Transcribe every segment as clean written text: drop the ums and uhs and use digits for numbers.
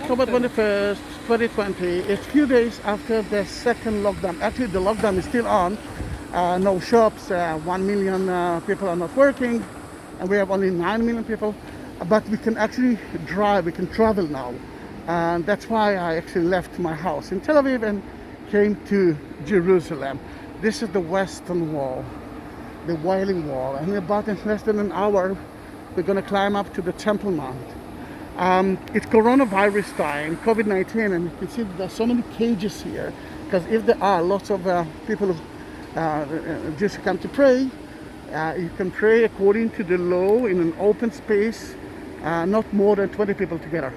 October 21st, 2020. It's a few days after the second lockdown. Actually, the lockdown is still on. No shops, 1 million people are not working, and we have only 9 million people. But we can actually drive, we can travel now. And that's why I actually left my house in Tel Aviv and came to Jerusalem. This is the Western Wall, the Wailing Wall. And in less than an hour, we're going to climb up to the Temple Mount. It's coronavirus time, COVID-19, and you can see there's so many cages here. Because if there are lots of people who just come to pray, you can pray according to the law in an open space, not more than 20 people together.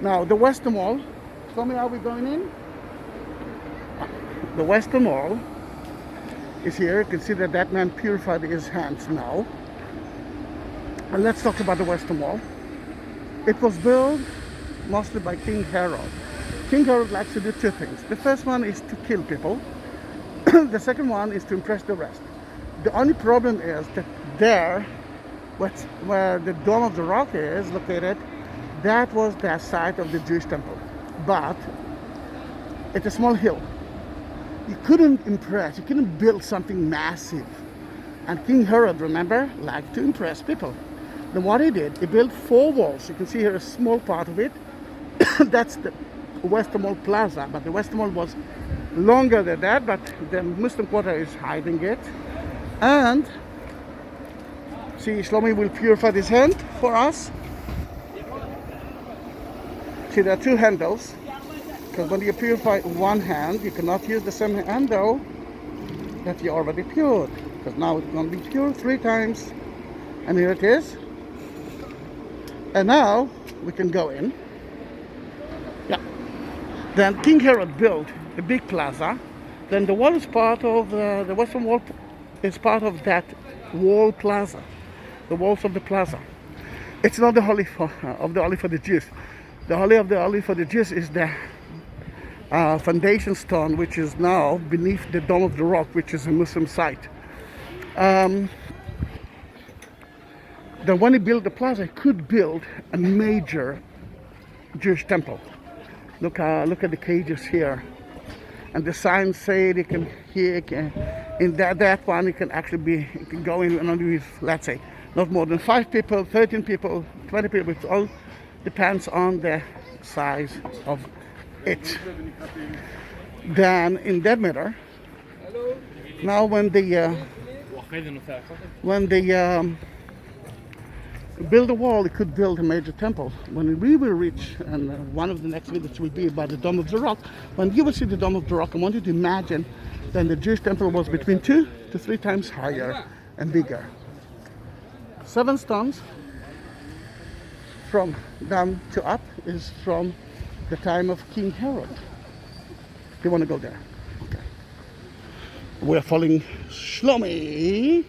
Now, the Western Wall, tell me how we're going in. The Western Wall is here. You can see that man purified his hands now. And let's talk about the Western Wall. It was built mostly by King Herod. King Herod likes to do two things. The first one is to kill people. The second one is to impress the rest. The only problem is that there, where the Dome of the Rock is located, that was the site of the Jewish temple. But it's a small hill. You couldn't impress, you couldn't build something massive. And King Herod, remember, liked to impress people. Then what he did, he built 4 walls. You can see here a small part of it. That's the Western Wall Plaza, but the Western Wall was longer than that, but the Muslim quarter is hiding it. And see, Shlomi will purify his hand for us. See, there are 2 handles, because when you purify one hand, you cannot use the same handle that you already cured, because now it's going to be cured 3 times. And here it is. And now we can go in. Yeah. Then King Herod built a big plaza. Then the wall is part of the Western Wall is part of that wall plaza, the walls of the plaza. It's not the Holy of the Holy for the Jews. The Holy of the Holy for the Jews is the foundation stone, which is now beneath the Dome of the Rock, which is a Muslim site. Then when he built the plaza, he could build a major Jewish temple. Look at the cages here, and the signs say they can here in that one it can actually be, you can go in and only with, let's say, not more than 5 people, 13 people, 20 people. It all depends on the size of it. Then in that matter, now when they build a wall, it could build a major temple. When we will reach, and one of the next videos will be about the Dome of the Rock, when you will see the Dome of the Rock, I want you to imagine that the Jewish temple was between 2 to 3 times higher and bigger. 7 stones from down to up is from the time of King Herod. Do you want to go there? Okay. We're following Shlomi,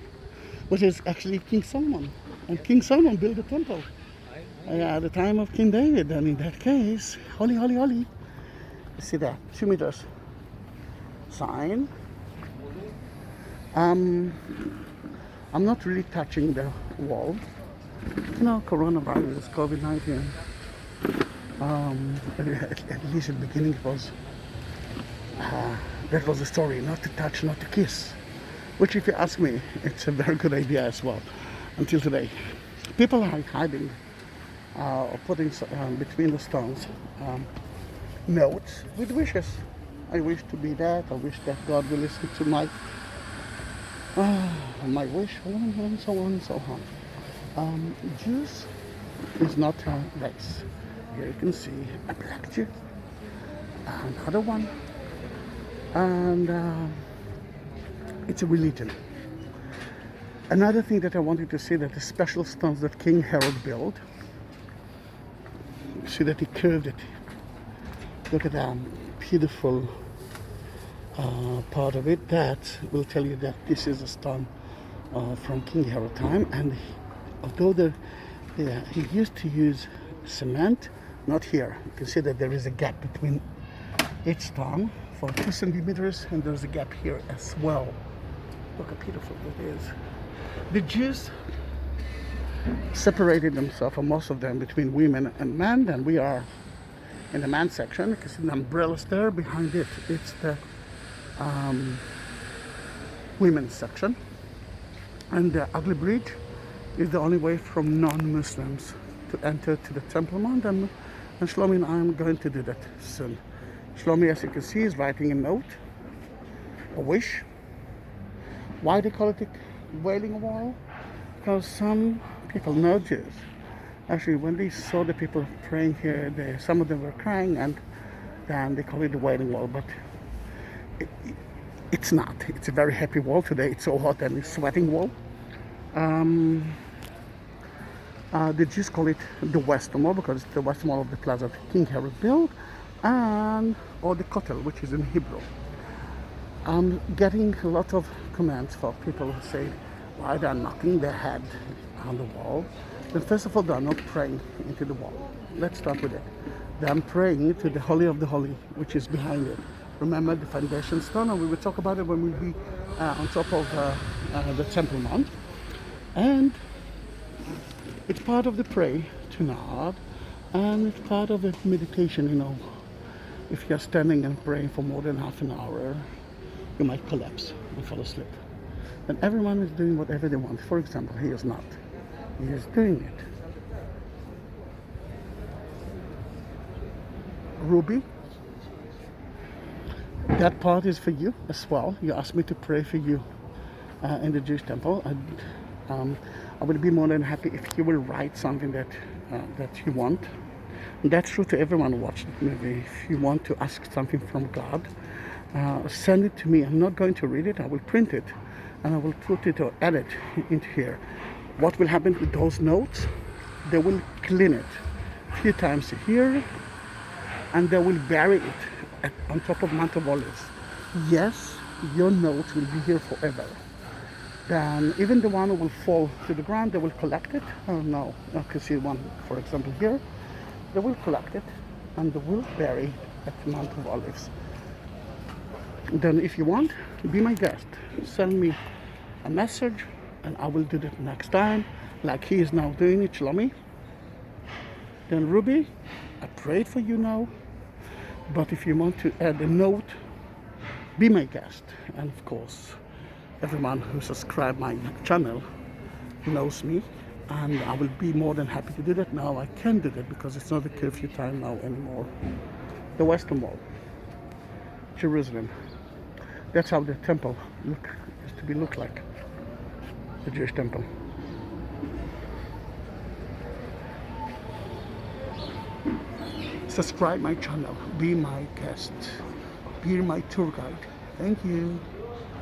which is actually King Solomon. And King Solomon built a temple at the time of King David. And in that case, holy, holy, holy. You see that, 2 meters sign. I'm not really touching the wall. You know, coronavirus, COVID-19. At least at the beginning it was, that was the story, not to touch, not to kiss. Which, if you ask me, it's a very good idea as well. Until today, people are hiding or putting between the stones notes with wishes. I wish to be that. I wish that God will listen to my wish, and so on and so on. Jews is not a race. Here you can see a black Jew, another one, and it's a religion. Another thing that I wanted to see, that the special stones that King Herod built, see that he curved it. Look at that beautiful part of it. That will tell you that this is a stone from King Herod time. And although he used to use cement, not here. You can see that there is a gap between each stone for 2 centimeters, and there's a gap here as well. Look how beautiful it is. The Jews separated themselves, or most of them, between women and men, and we are in the men's section. You can see the umbrellas there. Behind it, it's the women's section. And the ugly bridge is the only way from non-Muslims to enter to the Temple Mount, and Shlomi and I am going to do that soon. Shlomi, as you can see, is writing a note, a wish. Why they call it the Wailing Wall? Because some people, no Jews, actually when they saw the people praying here, some of them were crying, and then they call it the Wailing Wall, but it's not. It's a very happy wall today. It's so hot and it's sweating wall. The Jews call it the Western Wall because it's the Western Wall of the Plaza of King Herod built, or the Kotel, which is in Hebrew. I'm getting a lot of comments for people who say why they're knocking their head on the wall. Then first of all, they're not praying into the wall. Let's start with it. They're praying to the Holy of the Holy, which is behind it. Remember the foundation stone, and we will talk about it when we'll be on top of the Temple Mount. And it's part of the prayer to nod, and it's part of the meditation, you know. If you're standing and praying for more than half an hour, you might collapse and fall asleep. And everyone is doing whatever they want. For example, he is not. He is doing it. Ruby, that part is for you as well. You asked me to pray for you in the Jewish temple. I would be more than happy if you will write something that you want. And that's true to everyone who watched the movie. If you want to ask something from God, send it to me. I'm not going to read it. I will print it and I will put it or add it into here. What will happen with those notes? They will clean it a few times here, and they will bury it on top of Mount of Olives. Yes, your notes will be here forever. Then even the one who will fall to the ground, they will collect it. Oh no, you can see one, for example, here. They will collect it and they will bury it at the Mount of Olives. Then if you want, be my guest. Send me a message and I will do that next time, like he is now doing it, Shlomi. Then Ruby, I prayed for you now, but if you want to add a note, be my guest. And of course, everyone who subscribed my channel knows me, and I will be more than happy to do that now. I can do that because it's not a curfew time now anymore. The Western Wall, Jerusalem. That's how the temple used to look like, the Jewish temple. Subscribe my channel, be my guest, be my tour guide. Thank you.